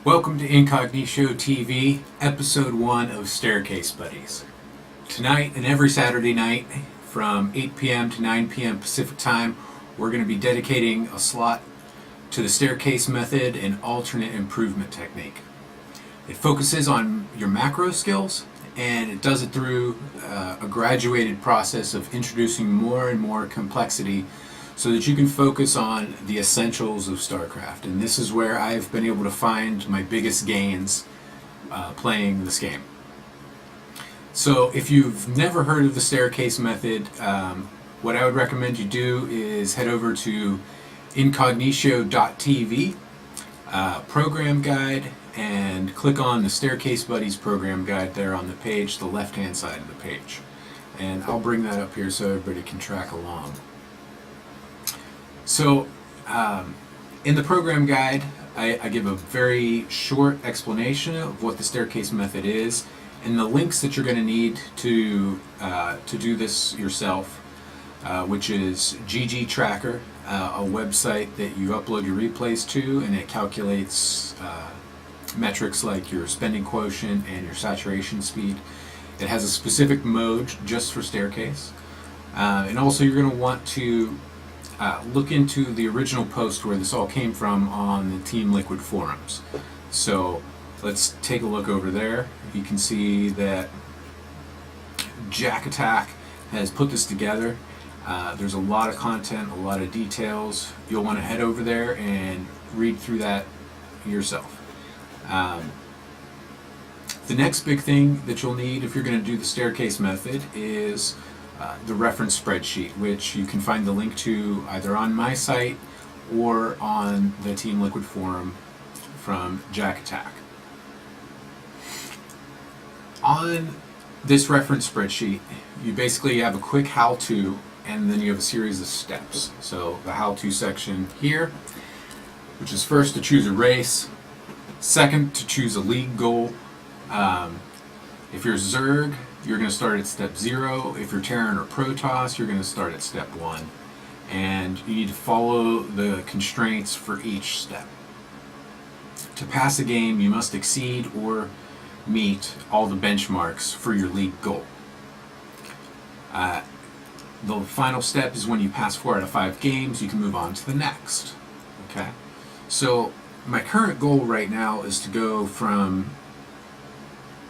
Welcome to Incognito TV, Episode 1 of Staircase Buddies. Tonight and every Saturday night from 8 p.m. to 9 p.m. Pacific Time, we're going to be dedicating a slot to the staircase method and alternate improvement technique. It focuses on your macro skills, and it does it through a graduated process of introducing more and more complexity so that you can focus on the essentials of StarCraft. And this is where I've been able to find my biggest gains playing this game. So if you've never heard of the staircase method, what I would recommend you do is head over to incognito.tv, program guide, and click on the Staircase Buddies program guide there on the page, the left-hand side of the page. And I'll bring that up here so everybody can track along. So, in the program guide, I give a very short explanation of what the staircase method is, and the links that you're going to need to do this yourself, which is GG Tracker, a website that you upload your replays to, and it calculates metrics like your spending quotient and your saturation speed. It has a specific mode just for staircase, and also you're going to want to look into the original post where this all came from on the Team Liquid forums. So let's take a look over there. You can see that Jack Attack has put this together. There's a lot of content, a lot of details. You'll want to head over there and read through that yourself. The next big thing that you'll need if you're going to do the staircase method is the reference spreadsheet, which you can find the link to either on my site or on the Team Liquid forum from Jack Attack. On this reference spreadsheet, you basically have a quick how-to, and then you have a series of steps. So the how-to section here, which is first to choose a race, second to choose a league goal. If you're Zerg, you're going to start at step 0. If you're Terran or Protoss, you're going to start at step 1. And you need to follow the constraints for each step. To pass a game, you must exceed or meet all the benchmarks for your league goal. The final step is when you pass 4 out of 5 games, you can move on to the next. Okay? So my current goal right now is to go from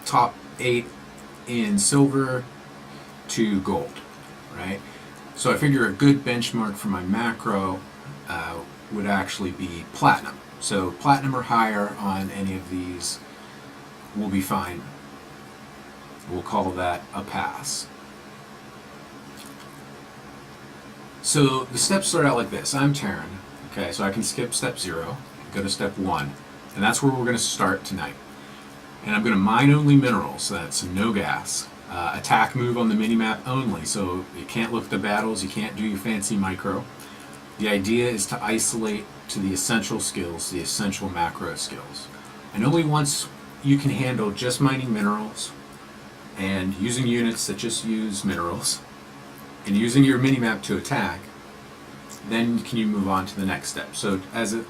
top 8 in silver to gold, right? So I figure a good benchmark for my macro would actually be platinum. So platinum or higher on any of these will be fine. We'll call that a pass. So the steps start out like this. I'm Terran, okay, so I can skip step 0, go to step 1, and that's where we're going to start tonight. And I'm going to mine only minerals, so that's no gas. Attack move on the minimap only, so you can't look at the battles, you can't do your fancy micro. The idea is to isolate to the essential skills, the essential macro skills. And only once you can handle just mining minerals and using units that just use minerals and using your minimap to attack, then can you move on to the next step. So as an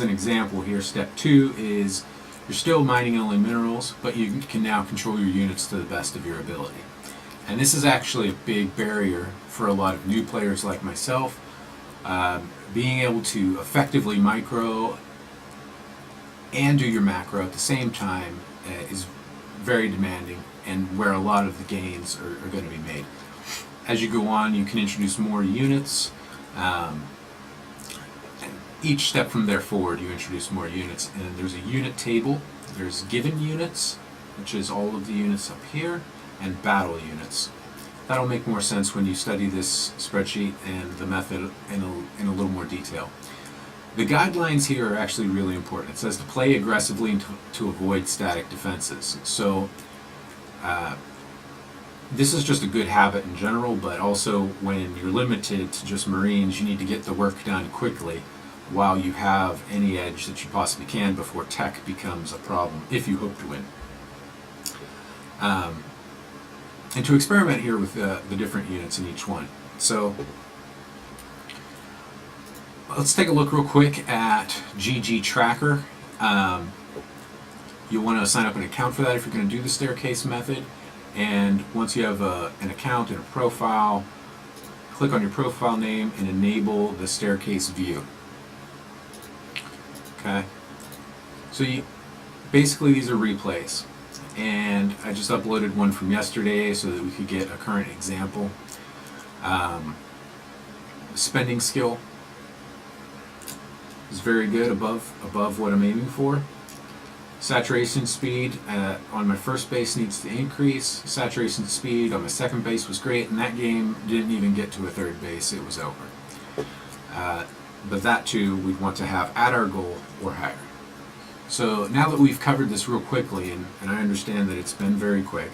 example here, step 2 is you're still mining only minerals, but you can now control your units to the best of your ability. And this is actually a big barrier for a lot of new players like myself. Being able to effectively micro and do your macro at the same time is very demanding, and where a lot of the gains are going to be made. As you go on, you can introduce more units. Each step from there forward, you introduce more units, and there's a unit table. There's given units, which is all of the units up here, and battle units. That'll make more sense when you study this spreadsheet and the method in a little more detail. The guidelines here are actually really important. It says to play aggressively and to avoid static defenses. So this is just a good habit in general, but also when you're limited to just Marines, you need to get the work done quickly while you have any edge that you possibly can before tech becomes a problem, if you hope to win. And to experiment here with the different units in each one. So let's take a look real quick at GG Tracker. You'll want to sign up an account for that if you're going to do the staircase method. And once you have an account and a profile, click on your profile name and enable the staircase view. Okay. So basically these are replays. And I just uploaded one from yesterday so that we could get a current example. Spending skill is very good, above what I'm aiming for. Saturation speed on my first base needs to increase. Saturation speed on my second base was great, and that game didn't even get to a third base, it was over. But that too, we'd want to have at our goal or higher. So now that we've covered this real quickly, and I understand that it's been very quick,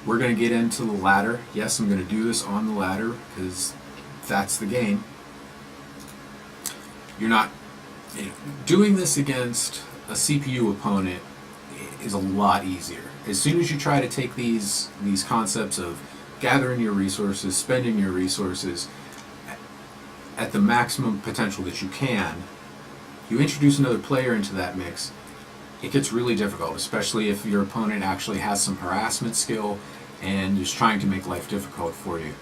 we're going to get into the ladder. Yes, I'm going to do this on the ladder because that's the game. You're not doing this against a CPU opponent is a lot easier. As soon as you try to take these concepts of gathering your resources, spending your resources at the maximum potential that you can, you introduce another player into that mix, it gets really difficult, especially if your opponent actually has some harassment skill and is trying to make life difficult for you.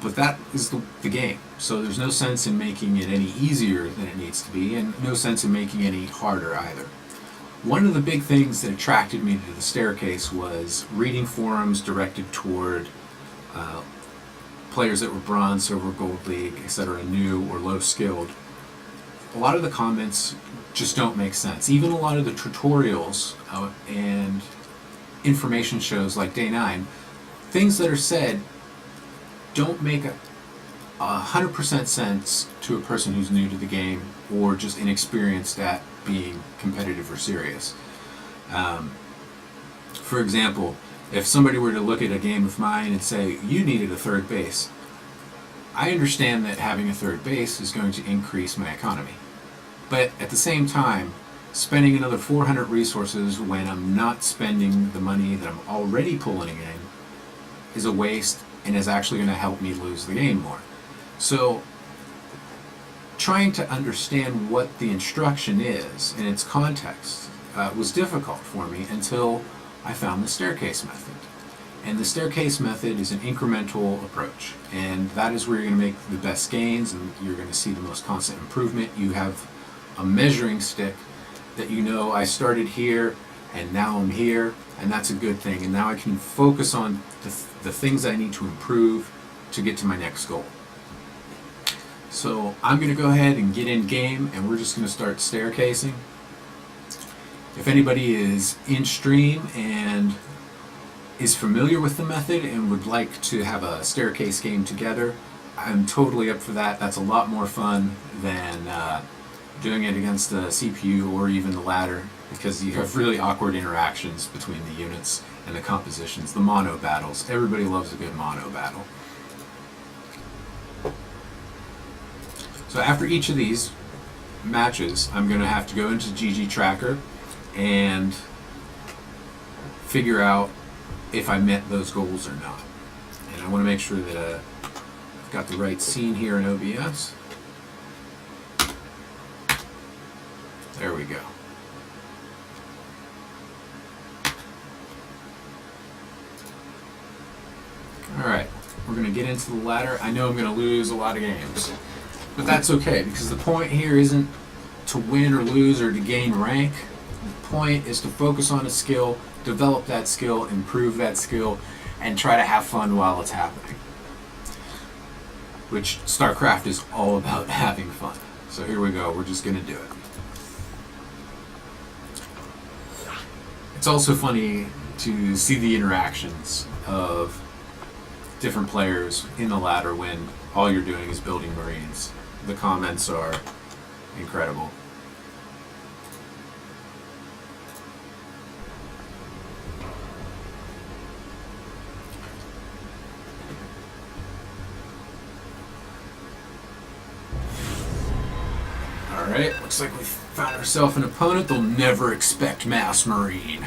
But that is the game. So there's no sense in making it any easier than it needs to be, and no sense in making it any harder either. One of the big things that attracted me to the staircase was reading forums directed toward players that were bronze, silver, gold league, etc., new or low skilled. A lot of the comments just don't make sense. Even a lot of the tutorials and information shows like Day 9, things that are said don't make 100% sense to a person who's new to the game or just inexperienced at being competitive or serious. For example, if somebody were to look at a game of mine and say, you needed a third base, I understand that having a third base is going to increase my economy. But at the same time, spending another 400 resources when I'm not spending the money that I'm already pulling in is a waste and is actually going to help me lose the game more. So trying to understand what the instruction is in its context was difficult for me until I found the staircase method. And the staircase method is an incremental approach, and that is where you're going to make the best gains and you're going to see the most constant improvement. You have a measuring stick that you know I started here and now I'm here, and that's a good thing, and now I can focus on the things I need to improve to get to my next goal. So I'm going to go ahead and get in game, and we're just going to start staircasing. If anybody is in stream and is familiar with the method and would like to have a staircase game together, I'm totally up for that. That's a lot more fun than doing it against the CPU or even the ladder, because you have really awkward interactions between the units and the compositions, the mono battles. Everybody loves a good mono battle. So after each of these matches, I'm going to have to go into GG Tracker and figure out if I met those goals or not. And I want to make sure that I've got the right scene here in OBS. There we go. Alright, we're going to get into the ladder. I know I'm going to lose a lot of games, but that's okay, because the point here isn't to win or lose or to gain rank. The point is to focus on a skill, develop that skill, improve that skill, and try to have fun while it's happening. Which StarCraft is all about having fun. So here we go, we're just going to do it. It's also funny to see the interactions of different players in the ladder when all you're doing is building Marines. The comments are incredible. Alright, looks like we found ourselves an opponent they'll never expect Mass Marine.